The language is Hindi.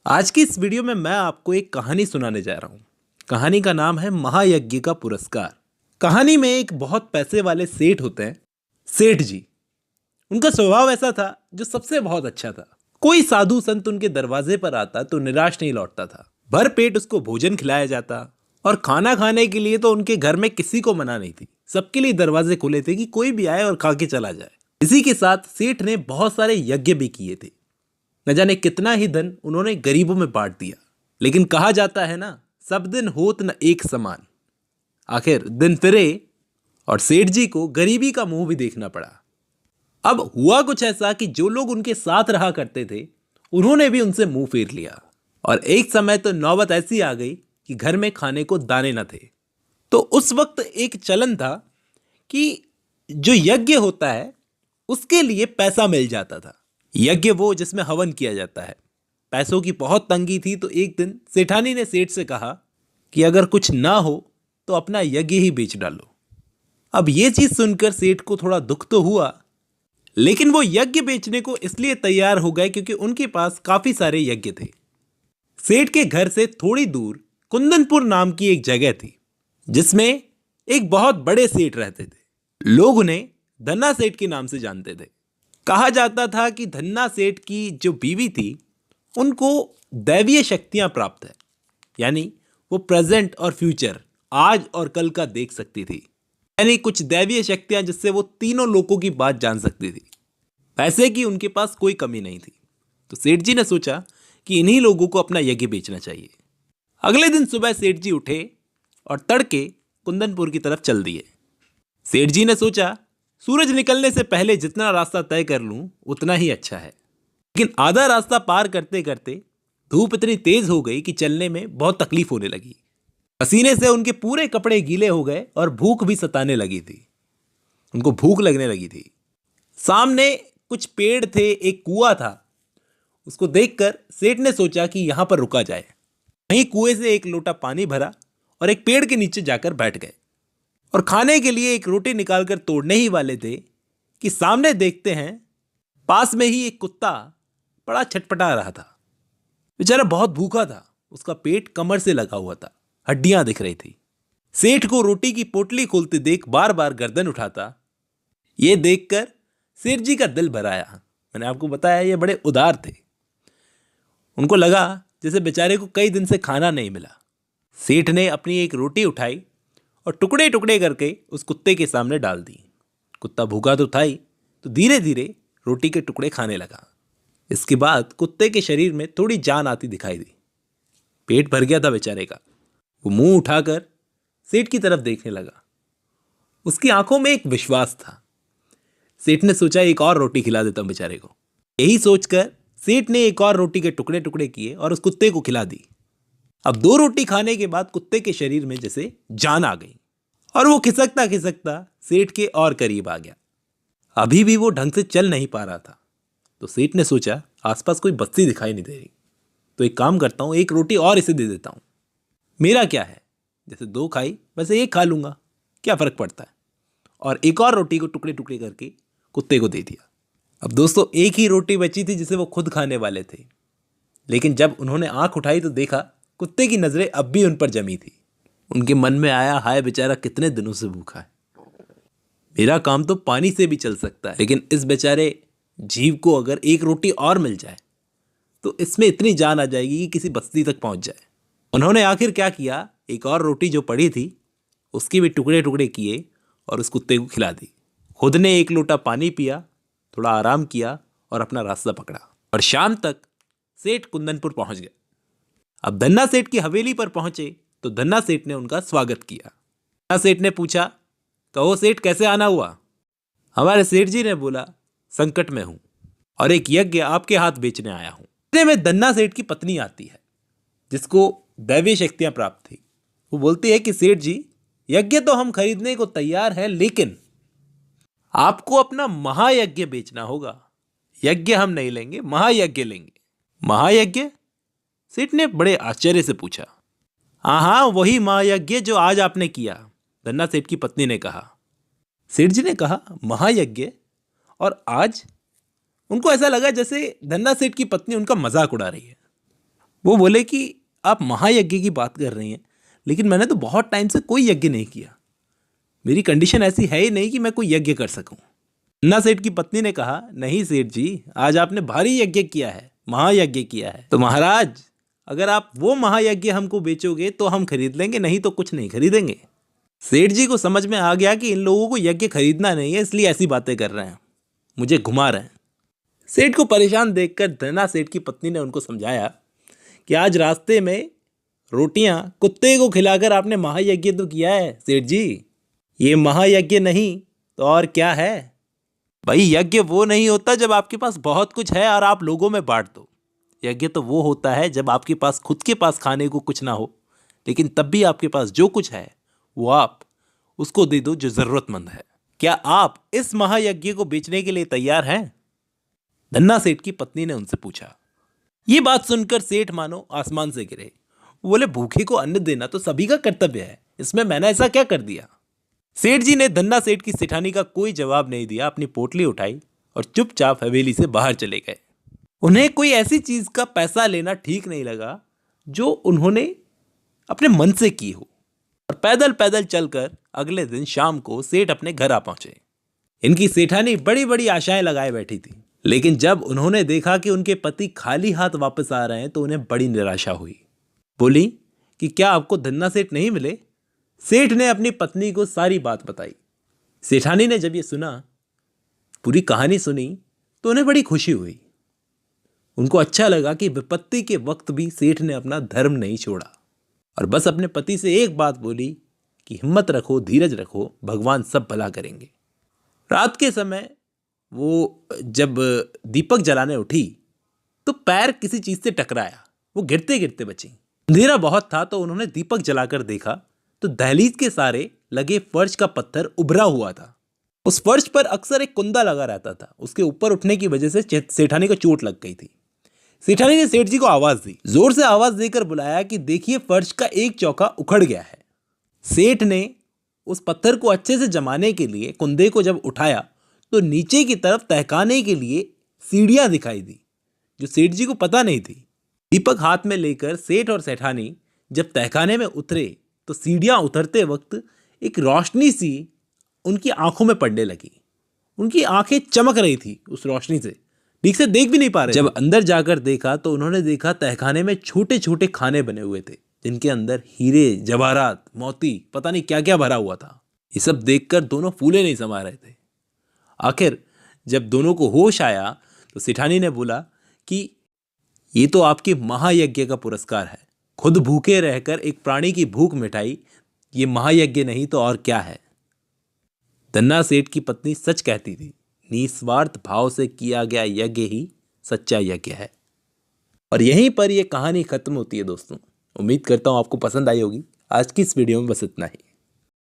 आज की इस वीडियो में मैं आपको एक कहानी सुनाने जा रहा हूँ। कहानी का नाम है महायज्ञ का पुरस्कार। कहानी में एक बहुत पैसे वाले सेठ होते हैं, सेठ जी। उनका स्वभाव ऐसा था जो सबसे बहुत अच्छा था। कोई साधु संत उनके दरवाजे पर आता तो निराश नहीं लौटता था। भर पेट उसको भोजन खिलाया जाता और खाना खाने के लिए तो उनके घर में किसी को मना नहीं थी। सबके लिए दरवाजे खुले थे कि कोई भी आए और खा के चला जाए। इसी के साथ सेठ ने बहुत सारे यज्ञ भी किए थे। न जाने कितना ही धन उन्होंने गरीबों में बांट दिया। लेकिन कहा जाता है ना, सब दिन होत न एक समान। आखिर दिन फिरे और सेठ जी को गरीबी का मुंह भी देखना पड़ा। अब हुआ कुछ ऐसा कि जो लोग उनके साथ रहा करते थे उन्होंने भी उनसे मुंह फेर लिया और एक समय तो नौबत ऐसी आ गई कि घर में खाने को दाने न थे। तो उस वक्त एक चलन था कि जो यज्ञ होता है उसके लिए पैसा मिल जाता था। यज्ञ वो जिसमें हवन किया जाता है। पैसों की बहुत तंगी थी तो एक दिन सेठानी ने सेठ से कहा कि अगर कुछ ना हो तो अपना यज्ञ ही बेच डालो। अब ये चीज सुनकर सेठ को थोड़ा दुख तो हुआ, लेकिन वो यज्ञ बेचने को इसलिए तैयार हो गए क्योंकि उनके पास काफी सारे यज्ञ थे। सेठ के घर से थोड़ी दूर कुंदनपुर नाम की एक जगह थी जिसमें एक बहुत बड़े सेठ रहते थे। लोग उन्हें धन्ना सेठ के नाम से जानते थे। कहा जाता था कि धन्ना सेठ की जो बीवी थी उनको दैवीय शक्तियां प्राप्त है, यानी वो प्रेजेंट और फ्यूचर, आज और कल का देख सकती थी। यानी कुछ दैवीय शक्तियां जिससे वो तीनों लोगों की बात जान सकती थी। पैसे की उनके पास कोई कमी नहीं थी। तो सेठ जी ने सोचा कि इन्हीं लोगों को अपना यज्ञ बेचना चाहिए। अगले दिन सुबह सेठ जी उठे और तड़के कुंदनपुर की तरफ चल दिए। सेठ जी ने सोचा सूरज निकलने से पहले जितना रास्ता तय कर लूं उतना ही अच्छा है। लेकिन आधा रास्ता पार करते करते धूप इतनी तेज हो गई कि चलने में बहुत तकलीफ होने लगी। पसीने से उनके पूरे कपड़े गीले हो गए और भूख भी सताने लगी थी। उनको भूख लगने लगी थी। सामने कुछ पेड़ थे, एक कुआं था। उसको देखकर सेठ ने सोचा कि यहां पर रुका जाए। वहीं कुएं से एक लोटा पानी भरा और एक पेड़ के नीचे जाकर बैठ गए और खाने के लिए एक रोटी निकालकर तोड़ने ही वाले थे कि सामने देखते हैं पास में ही एक कुत्ता बड़ा छटपटा रहा था। बेचारा बहुत भूखा था। उसका पेट कमर से लगा हुआ था, हड्डियां दिख रही थी। सेठ को रोटी की पोटली खोलते देख बार बार गर्दन उठाता। ये देखकर सेठ जी का दिल भर आया। मैंने आपको बताया ये बड़े उदार थे। उनको लगा जैसे बेचारे को कई दिन से खाना नहीं मिला। सेठ ने अपनी एक रोटी उठाई और टुकड़े टुकड़े करके उस कुत्ते के सामने डाल दी। कुत्ता भूखा तो था ही, तो धीरे धीरे रोटी के टुकड़े खाने लगा। इसके बाद कुत्ते के शरीर में थोड़ी जान आती दिखाई दी। पेट भर गया था बेचारे का। वो मुंह उठाकर सेठ की तरफ देखने लगा। उसकी आंखों में एक विश्वास था। सेठ ने सोचा एक और रोटी खिला देता हूं बेचारे को। यही सोचकर सेठ ने एक और रोटी के टुकड़े टुकड़े किए और उस कुत्ते को खिला दी। अब 2 रोटी खाने के बाद कुत्ते के शरीर में जैसे जान आ गई और वो खिसकता खिसकता सेठ के और करीब आ गया। अभी भी वो ढंग से चल नहीं पा रहा था। तो सेठ ने सोचा आसपास कोई बस्ती दिखाई नहीं दे रही, तो एक काम करता हूं, एक रोटी और इसे दे देता हूं। मेरा क्या है, जैसे 2 खाई वैसे 1 खा लूंगा, क्या फर्क पड़ता है। और एक और रोटी को टुकड़े टुकड़े करके कुत्ते को दे दिया। अब दोस्तों एक ही रोटी बची थी जिसे वो खुद खाने वाले थे। लेकिन जब उन्होंने आंख उठाई तो देखा कुत्ते की नजरें अब भी उन पर जमी थी। उनके मन में आया, हाय बेचारा कितने दिनों से भूखा है। मेरा काम तो पानी से भी चल सकता है, लेकिन इस बेचारे जीव को अगर एक रोटी और मिल जाए तो इसमें इतनी जान आ जाएगी कि किसी बस्ती तक पहुंच जाए। उन्होंने आखिर क्या किया, एक और रोटी जो पड़ी थी उसके भी टुकड़े टुकड़े किए और उस कुत्ते को खिला दी। खुद ने एक लोटा पानी पिया, थोड़ा आराम किया और अपना रास्ता पकड़ा। और शाम तक सेठ कुंदनपुर पहुंच गए। अब धन्ना सेठ की हवेली पर पहुंचे तो धन्ना सेठ ने उनका स्वागत किया। धन्ना सेठ ने पूछा, कहो सेठ कैसे आना हुआ। हमारे सेठ जी ने बोला, संकट में हूं और एक यज्ञ आपके हाथ बेचने आया हूं। इतने में धन्ना सेठ की पत्नी आती है जिसको दैवीय शक्तियां प्राप्त थी। वो बोलती है कि सेठ जी, यज्ञ तो हम खरीदने को तैयार हैं, लेकिन आपको अपना महायज्ञ बेचना होगा। यज्ञ हम नहीं लेंगे, महायज्ञ लेंगे। महायज्ञ? सेठ ने बड़े आश्चर्य से पूछा। हाँ, वही महायज्ञ जो आज आपने किया, धन्ना सेठ की पत्नी ने कहा। सेठ जी ने कहा, महायज्ञ? और आज? उनको ऐसा लगा जैसे धन्ना सेठ की पत्नी उनका मजाक उड़ा रही है। वो बोले कि आप महायज्ञ की बात कर रही हैं, लेकिन मैंने तो बहुत टाइम से कोई यज्ञ नहीं किया। मेरी कंडीशन ऐसी है ही नहीं कि मैं कोई यज्ञ कर सकूं। धन्ना सेठ की पत्नी ने कहा, नहीं सेठ जी, आज आपने भारी यज्ञ किया है, महायज्ञ किया है। तो महाराज, अगर आप वो महायज्ञ हमको बेचोगे तो हम खरीद लेंगे, नहीं तो कुछ नहीं खरीदेंगे। सेठ जी को समझ में आ गया कि इन लोगों को यज्ञ खरीदना नहीं है, इसलिए ऐसी बातें कर रहे हैं, मुझे घुमा रहे हैं। सेठ को परेशान देखकर धन्ना सेठ की पत्नी ने उनको समझाया कि आज रास्ते में रोटियां कुत्ते को खिलाकर आपने महायज्ञ तो किया है सेठ जी, ये महायज्ञ नहीं तो और क्या है। भाई, यज्ञ वो नहीं होता जब आपके पास बहुत कुछ है और आप लोगों में बांट दो। यज्ञ तो वो होता है जब आपके पास खुद के पास खाने को कुछ ना हो, लेकिन तब भी आपके पास जो कुछ है वो आप उसको दे दो जो जरूरतमंद है। क्या आप इस महायज्ञ को बेचने के लिए तैयार हैं? धन्ना सेठ की पत्नी ने उनसे पूछा। ये बात सुनकर सेठ मानो आसमान से गिरे। वो बोले, भूखे को अन्न देना तो सभी का कर्तव्य है, इसमें मैंने ऐसा क्या कर दिया। सेठ जी ने धन्ना सेठ की सेठानी का कोई जवाब नहीं दिया, अपनी पोटली उठाई और चुपचाप हवेली से बाहर चले गए। उन्हें कोई ऐसी चीज का पैसा लेना ठीक नहीं लगा जो उन्होंने अपने मन से की हो, और पैदल पैदल चलकर अगले दिन शाम को सेठ अपने घर आ पहुंचे। इनकी सेठानी बड़ी बड़ी आशाएं लगाए बैठी थी, लेकिन जब उन्होंने देखा कि उनके पति खाली हाथ वापस आ रहे हैं तो उन्हें बड़ी निराशा हुई। बोली कि क्या आपको धन्ना सेठ नहीं मिले? सेठ ने अपनी पत्नी को सारी बात बताई। सेठानी ने जब ये सुना, पूरी कहानी सुनी, तो उन्हें बड़ी खुशी हुई। उनको अच्छा लगा कि विपत्ति के वक्त भी सेठ ने अपना धर्म नहीं छोड़ा, और बस अपने पति से एक बात बोली कि हिम्मत रखो, धीरज रखो, भगवान सब भला करेंगे। रात के समय वो जब दीपक जलाने उठी तो पैर किसी चीज से टकराया, वो गिरते गिरते बची। अंधेरा बहुत था तो उन्होंने दीपक जलाकर देखा तो दहलीज के सारे लगे फर्श का पत्थर उभरा हुआ था। उस फर्श पर अक्सर एक कुंदा लगा रहता था, उसके ऊपर उठने की वजह से सेठानी को चोट लग गई थी। सेठानी ने सेठ जी को आवाज दी, जोर से आवाज देकर बुलाया कि देखिए, फर्श का एक चौका उखड़ गया है। सेठ ने उस पत्थर को अच्छे से जमाने के लिए कुंदे को जब उठाया तो नीचे की तरफ तहखाने के लिए सीढ़ियां दिखाई दी, जो सेठ जी को पता नहीं थी। दीपक हाथ में लेकर सेठ और सेठानी जब तहखाने में उतरे तो सीढ़ियां उतरते वक्त एक रोशनी सी उनकी आंखों में पड़ने लगी। उनकी आंखें चमक रही थी उस रोशनी से, ठीक से देख भी नहीं पा रहे। जब अंदर जाकर देखा तो उन्होंने देखा तहखाने में छोटे छोटे खाने बने हुए थे, जिनके अंदर हीरे, जवाहरात, मोती, पता नहीं क्या क्या भरा हुआ था। ये सब देखकर दोनों फूले नहीं समा रहे थे। आखिर जब दोनों को होश आया तो सेठानी ने बोला कि ये तो आपके महायज्ञ का पुरस्कार है। खुद भूखे रहकर एक प्राणी की भूख मिटाई, ये महायज्ञ नहीं तो और क्या है। धन्ना सेठ की पत्नी सच कहती थी, निस्वार्थ भाव से किया गया यज्ञ ही सच्चा यज्ञ है। और यहीं पर यह कहानी खत्म होती है दोस्तों। उम्मीद करता हूं आपको पसंद आई होगी। आज की इस वीडियो में बस इतना ही।